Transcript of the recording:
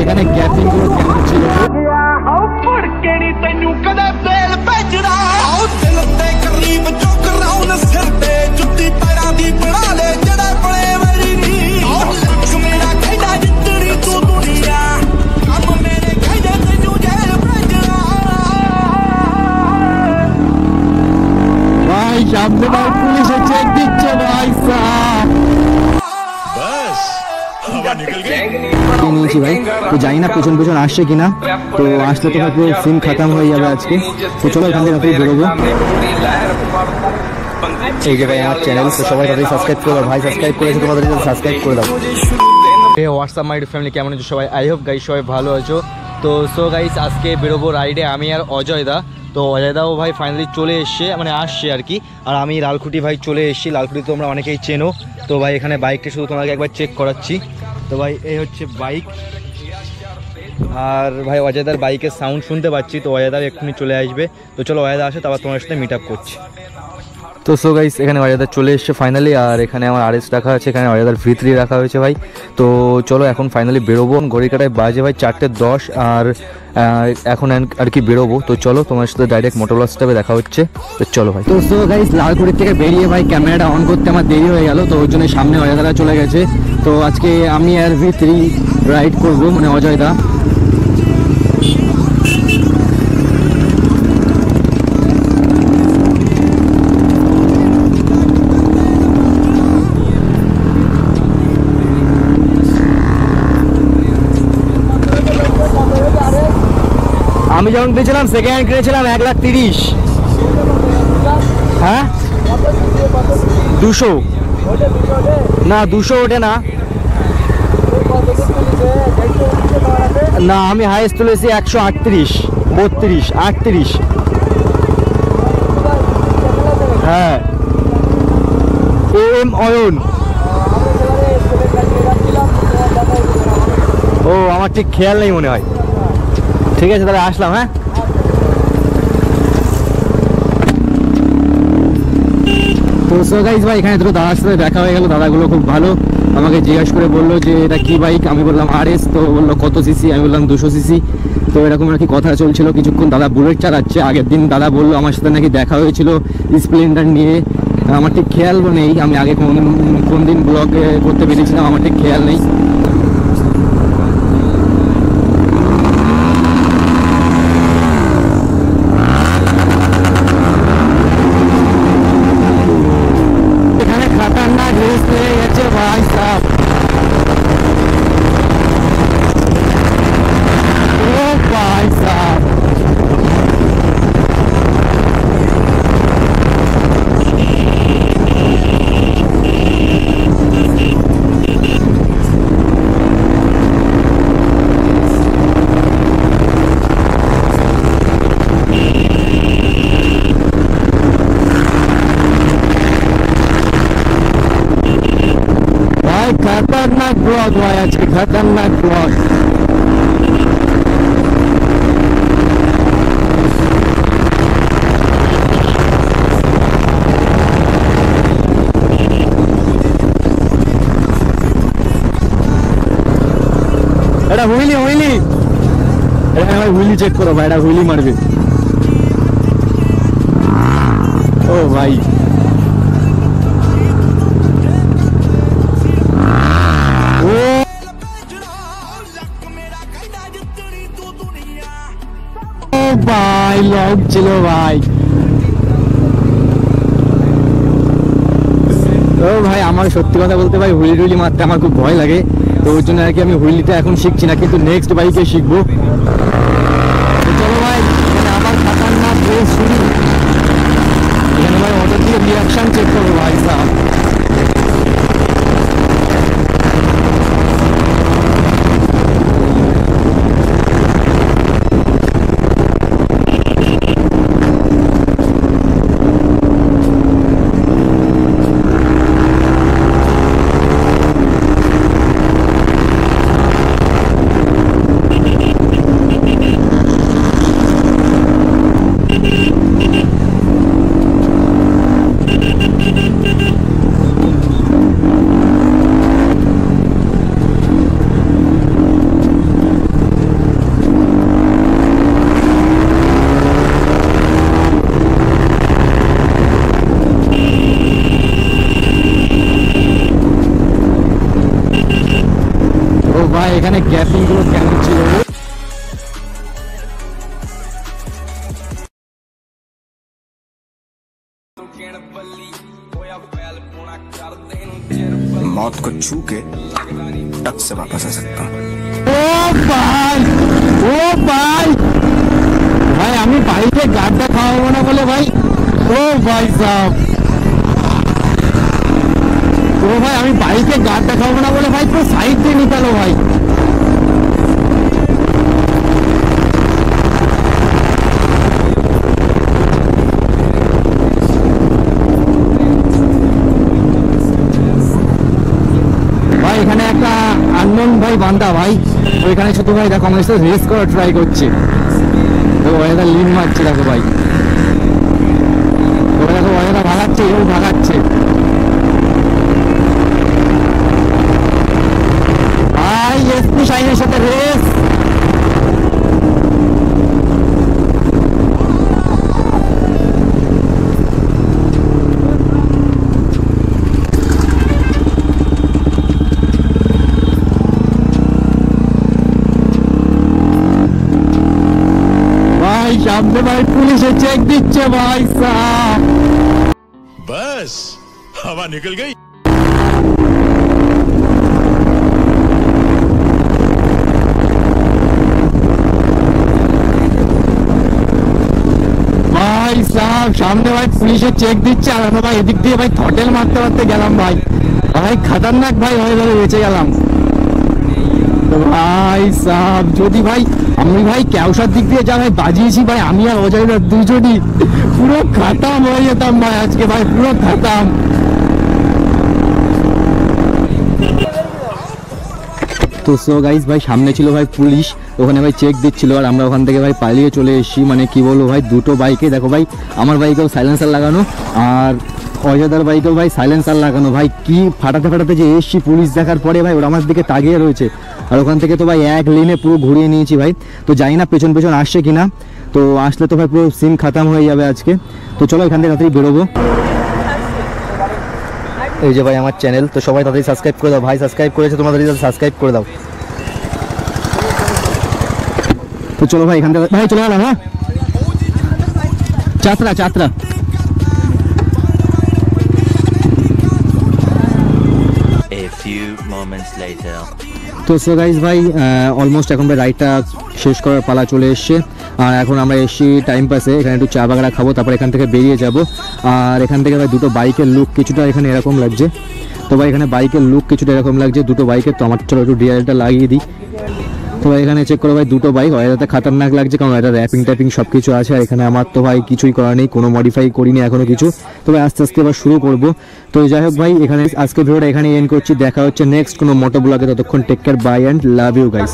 এখানে গ্যাপিং গুলো কেমন ছিল। ভাই সামনে ভাই পুলিশে চেক দিচ্ছে ভাই সাহেব। নিয়েছি ভাই, তো জানি না পেছন পেছন আসছে কিনা, তো আসলে তো পুরো সিন খতম হয়ে যাবে আজকে। তো চলো এখান থেকে আপনি বেরোবো। এই যে ভাই আমার চ্যানেল, তো সবাই তাদের সাবস্ক্রাইব করে দাও ভাই, সাবস্ক্রাইব করেছে তোমাদের সাবস্ক্রাইব করে দাও। হোয়াটসঅ্যাপ মাই ফ্যামিলি, কেমন আছো সবাই? আই হোপ গাইস সবাই ভালো আছো। তো সো গাইস আজকে বেরোবো রাইডে আমি আর অজয় দা। তো অজয় দাও ভাই ফাইনালি চলে এসছে, মানে আসছে আর কি। আর আমি লালকুটি ভাই চলে এসেছি। লালকুটি তোমরা অনেকেই চেনো। তো ভাই এখানে বাইকটা শুধু তোমাকে একবার চেক করাচ্ছি। তো ভাই এই হচ্ছে বাইক, আর ভাই অজয়দার বাইকের সাউন্ড শুনতে পাচ্ছি। তো অজয়দার এক্ষুনি চলে আসবে। তো চলো অজয়দা আসে, তারপর তোমার সাথে মিট আপ করছি। তো সো গাইস এখানে অজয়দা চলে এসছে ফাইনালি, আর এখানে আমার আরএস রাখা আছে, এখানে অজয়দার V3 রাখা হয়েছে ভাই। তো চলো এখন ফাইনালি বেরোবো। ঘড়ি কাটায় বাজে ভাই 4:10, আর এখন আর কি বেরোবো। তো চলো তোমার সাথে ডাইরেক্ট মোটরলা স্টপে দেখা হচ্ছে। তো চলো ভাই। তো সো গাইস লালকুড়ির থেকে বেরিয়ে ভাই ক্যামেরাটা অন করতে আমার দেরি হয়ে গেল, তো ওর জন্য সামনে অজয়দারা চলে গেছে। তো আজকে আমি আর V3 রাইড করবো, মানে অজয়দা। আমি যখন পেয়েছিলাম সেকেন্ড হ্যান্ড কিনেছিলাম 1,30,000। হ্যাঁ 200 না, 200 ওঠে না। না আমি হাইস্ট তুলেছি 138, 32, 38। হ্যাঁ এম অয়ন। ও আমার ঠিক খেয়াল নেই মনে হয়। ঠিক আছে তাহলে আসলাম। হ্যাঁ তো সো গাইস ভাই এখানে দুটো দাদার সাথে দেখা হয়ে গেল। দাদাগুলো খুব ভালো, আমাকে জিজ্ঞাসা করে বললো যে এটা কি বাইক। আমি বললাম RS। তো বললো কত সিসি, আমি বললাম 200 সিসি। তো এরকম আর কি কথা চলছিল কিছুক্ষণ। দাদা বুলেট চালাচ্ছে। আগের দিন দাদা বললো আমার সাথে নাকি দেখা হয়েছিল স্প্লেন্ডার নিয়ে। আমার ঠিক খেয়াল নেই, আমি আগে কোন দিন ব্লগ করতে পেরেছিলাম আমার ঠিক খেয়াল নেই। खतरनाक ब्लॉग भाई আজকে, खतरनाक ब्लॉग। এটা হুইলি হুইলি, এটা ভাই হুইলি চেক করো ভাই, এটা হুইলি মারবে। ও ভাই ভাই লং ছিল ভাই। ও ভাই আমার সত্যি কথা বলতে ভাই হুইলি টুইলি মারতে আমার খুব ভয় লাগে। তো ওর জন্য আর কি আমি হুইলিটা এখন শিখছি না, কিন্তু নেক্সট বাইকে শিখবো। চলো ভাই আবার খাতারনাক রেস শুরু। এখানে ভাই অটো দিয়ে রিয়াকশন চেক করবো ভাই সাহেব। এখানে গ্যাপিং গুলো কেমন ছিল। मौत को छू के टक से वापस आ सकता हूँ। ও ভাই ভাই আমি বাইকে গাড়টা খাওয়াবো না বলে ভাই, ও ভাই সাহেব, ও ভাই আমি বাইকে গাড়টা খাওয়াবো না বলে ভাই পুরো সাইড দিয়ে নিকালো ভাই। এখানে একটা আননোন ভাই বান্দা ভাই, ওইখানে ছোট ভাই দেখো আমার সাথে রেস করার ট্রাই করছে, তো ওয়েদার লিন মারছে দেখো ভাই, ওরা দেখো ওয়েদার ভাগাচ্ছে, এও ভাগাচ্ছে ভাই। এসপি শাইনের সাথে রেস। सामने भाई पुलिस चेक दीजिए भाई साहब, बस हवा निकल गई। भाई साहब सामने भाई पुलिस चेक दीजिए, और भाई एदिक दिए भाई थ्रटल मारते मारते गेलाम भाई, भाई खतरनाक भाई হয়ে গেল, বেঁচে গেলাম ভাই সাহেব। যদি ভাই আমি ভাই কেওসার দিক দিয়ে যা ভাই বাজিয়েছি ভাই, আমি আর অজয় দুজনই পুরো খতম হয়ে যেতাম ভাই আজকে ভাই, পুরো খতম। তো সো গাইস ভাই সামনে ছিল ভাই পুলিশ, ওখানে ভাই চেক দিচ্ছিল, আর আমরা ওখান থেকে ভাই পালিয়ে চলে এসেছি। মানে কি বলবো ভাই, দুটো বাইকে দেখো ভাই, আমার বাইকেও সাইলেন্সার লাগানো আর অজয়দার বাইকেও ভাই সাইলেন্সার লাগানো। ভাই কি ফাটাতে ফাটাতে যে এসছি পুলিশ দেখার পরে ভাই, ওরা আমার দিকে তাকিয়ে রয়েছে, আর ওখান থেকে তো ভাই এক লেনে পুরো ঘুরিয়ে নিয়েছি ভাই। তো জানি না পেছন পেছন আসছে কিনা, তো আসলে তো ভাই পুরো সিম খতম হয়ে যাবে আজকে। তো চলো এখান থেকে তাড়াতাড়ি বেরোবো। এই যে ভাই আমার চ্যানেল, তো সবাই তাড়াতাড়ি সাবস্ক্রাইব করে দাও ভাই, সাবস্ক্রাইব করেছে তোমাদের সাবস্ক্রাইব করে দাও। তো চলো ভাই এখান থেকে ভাই চলে গেলাম। হ্যাঁ চাতরা চাতরা। তো সো গাইস ভাই অলমোস্ট এখন ভাই রাইডটা শেষ করার পালা চলে এসছে, আর এখন আমরা এসছি টাইম পাসে, এখানে একটু চা বাগারা খাবো, তারপর এখান থেকে বেরিয়ে যাব। আর এখান থেকে ভাই দুটো বাইকের লুক কিছুটা এখানে এরকম লাগছে, তো ভাই এখানে বাইকের লুক কিছুটা এরকম লাগছে দুটো বাইকের। তো আমার চলো একটু ডিআরএলটা লাগিয়ে দিই। তো ভাই এখানে চেক করো ভাই দুটো বাইক, ওয়াইদাতে খাতারনাক লাগছে কারণ এটা র্যাপিং ট্যাপিং সব কিছু আছে, আর এখানে আমার তো ভাই কিছুই করা নেই, কোনো মডিফাই করিনি এখনো কিছু। তো ভাই আস্তে আস্তে এবার শুরু করব। তো যাই হোক ভাই এখানে আজকে ভিডিওটা এখানে এন্ড করছি, দেখা হচ্ছে নেক্সট কোনো মোটো ব্লগে, ততক্ষণ take care, bye and love you guys.